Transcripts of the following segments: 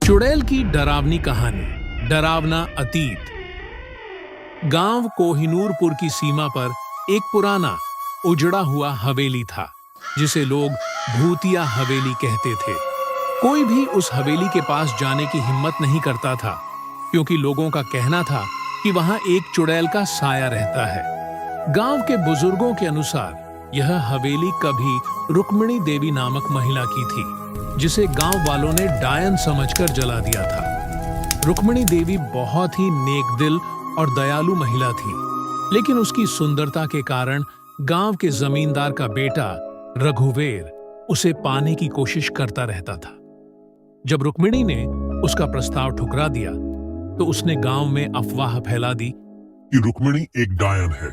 चुड़ैल की डरावनी कहानी। डरावना अतीत। गांव कोहिनूरपुर की सीमा पर एक पुराना उजड़ा हुआ हवेली था, जिसे लोग भूतिया हवेली कहते थे। कोई भी उस हवेली के पास जाने की हिम्मत नहीं करता था, क्योंकि लोगों का कहना था कि वहां एक चुड़ैल का साया रहता है। गांव के बुजुर्गों के अनुसार यह हवेली कभी रुक्मिणी देवी नामक महिला की थी, जिसे गांव वालों ने डायन समझकर जला दिया था। रुक्मिणी देवी बहुत ही नेक दिल और दयालु महिला थी, लेकिन उसकी सुंदरता के कारण गांव के जमींदार का बेटा रघुवीर उसे पाने की कोशिश करता रहता था। जब रुक्मिणी ने उसका प्रस्ताव ठुकरा दिया, तो उसने गांव में अफवाह फैला दी कि रुक्मिणी एक डायन है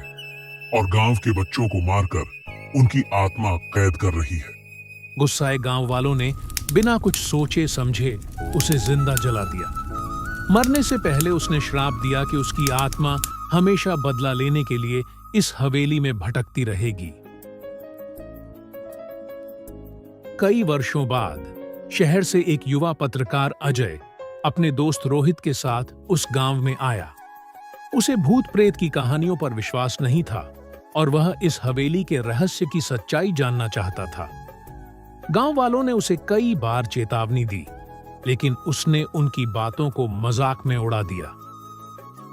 और गांव के बच्चों को मारकर उनकी आत्मा कैद कर रही है। गुस्साए गांव वालों ने बिना कुछ सोचे समझे उसे जिंदा जला दिया। मरने से पहले उसने श्राप दिया कि उसकी आत्मा हमेशा बदला लेने के लिए इस हवेली में भटकती रहेगी। कई वर्षों बाद शहर से एक युवा पत्रकार अजय अपने दोस्त रोहित के साथ उस गांव में आया। उसे भूत प्रेत की कहानियों पर विश्वास नहीं था और वह इस हवेली के रहस्य की सच्चाई जानना चाहता था। गांव वालों ने उसे कई बार चेतावनी दी, लेकिन उसने उनकी बातों को मजाक में उड़ा दिया।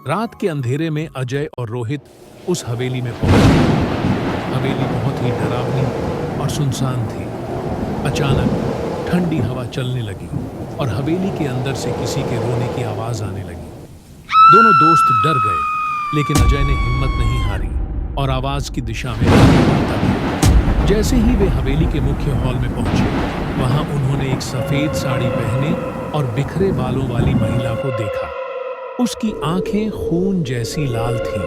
रात के अंधेरे में अजय और रोहित उस हवेली में पहुंचे। हवेली बहुत ही डरावनी और सुनसान थी। अचानक ठंडी हवा चलने लगी और हवेली के अंदर से किसी के रोने की आवाज आने लगी। दोनों दोस्त डर गए, लेकिन अजय ने हिम्मत नहीं हारी और आवाज की दिशा में बढ़ता गया। जैसे ही वे हवेली के मुख्य हॉल में पहुंचे, वहां उन्होंने एक सफेद साड़ी पहने और बिखरे बालों वाली महिला को देखा। उसकी आंखें खून जैसी लाल थीं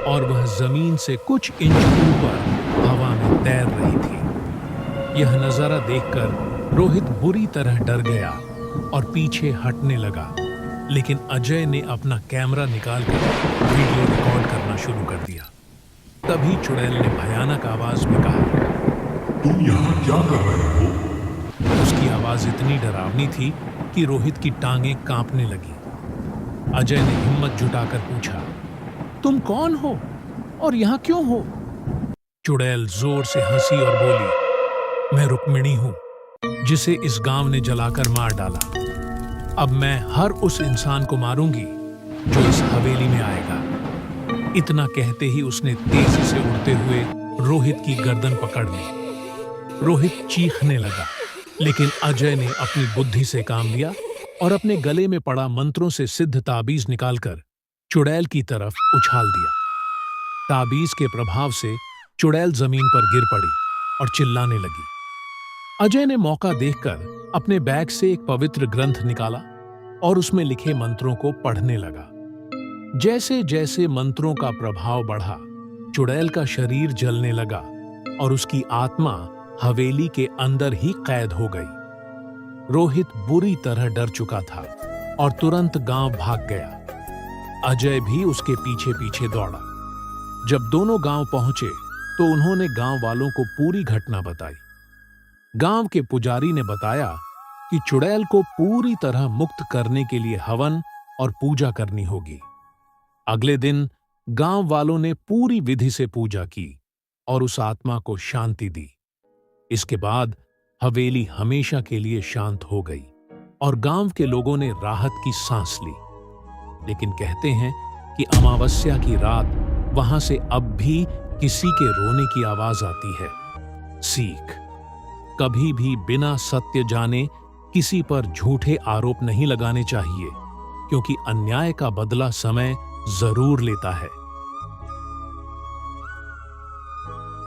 और वह जमीन से कुछ इंच ऊपर हवा में तैर रही थी। यह नजारा देखकर रोहित बुरी तरह डर गया और पीछे हटने लगा, लेकिन अजय ने अपना कैमरा निकालकर वीडियो रिकॉर्ड करना शुरू कर दिया। तभी चुड़ैल ने भयानक आवाज में कहा, तुम यहाँ क्या कर रहे हो? उसकी आवाज इतनी डरावनी थी कि रोहित की टांगें कांपने लगी। अजय ने हिम्मत जुटाकर पूछा, तुम कौन हो और यहाँ क्यों हो? चुड़ैल जोर से हंसी और बोली, मैं रुक्मिणी हूं, जिसे इस गांव ने जलाकर मार डाला। अब मैं हर उस इंसान को मारूंगी जो इस हवेली में आएगा। इतना कहते ही उसने तेजी से उड़ते हुए रोहित की गर्दन पकड़ ली। रोहित चीखने लगा, लेकिन अजय ने अपनी बुद्धि से काम लिया और अपने गले में पड़ा मंत्रों से सिद्ध ताबीज निकालकर चुड़ैल की तरफ उछाल दिया। ताबीज के प्रभाव से चुड़ैल जमीन पर गिर पड़ी और चिल्लाने लगी। अजय ने मौका देखकर अपने बैग से एक पवित्र ग्रंथ निकाला और उसमें लिखे मंत्रों को पढ़ने लगा। जैसे जैसे मंत्रों का प्रभाव बढ़ा, चुड़ैल का शरीर जलने लगा और उसकी आत्मा हवेली के अंदर ही कैद हो गई। रोहित बुरी तरह डर चुका था और तुरंत गांव भाग गया। अजय भी उसके पीछे पीछे दौड़ा। जब दोनों गांव पहुंचे, तो उन्होंने गांव वालों को पूरी घटना बताई। गांव के पुजारी ने बताया कि चुड़ैल को पूरी तरह मुक्त करने के लिए हवन और पूजा करनी होगी। अगले दिन गांव वालों ने पूरी विधि से पूजा की और उस आत्मा को शांति दी। इसके बाद हवेली हमेशा के लिए शांत हो गई और गांव के लोगों ने राहत की सांस ली। लेकिन कहते हैं कि अमावस्या की रात वहां से अब भी किसी के रोने की आवाज आती है। सीख: कभी भी बिना सत्य जाने किसी पर झूठे आरोप नहीं लगाने चाहिए, क्योंकि अन्याय का बदला समय जरूर लेता है।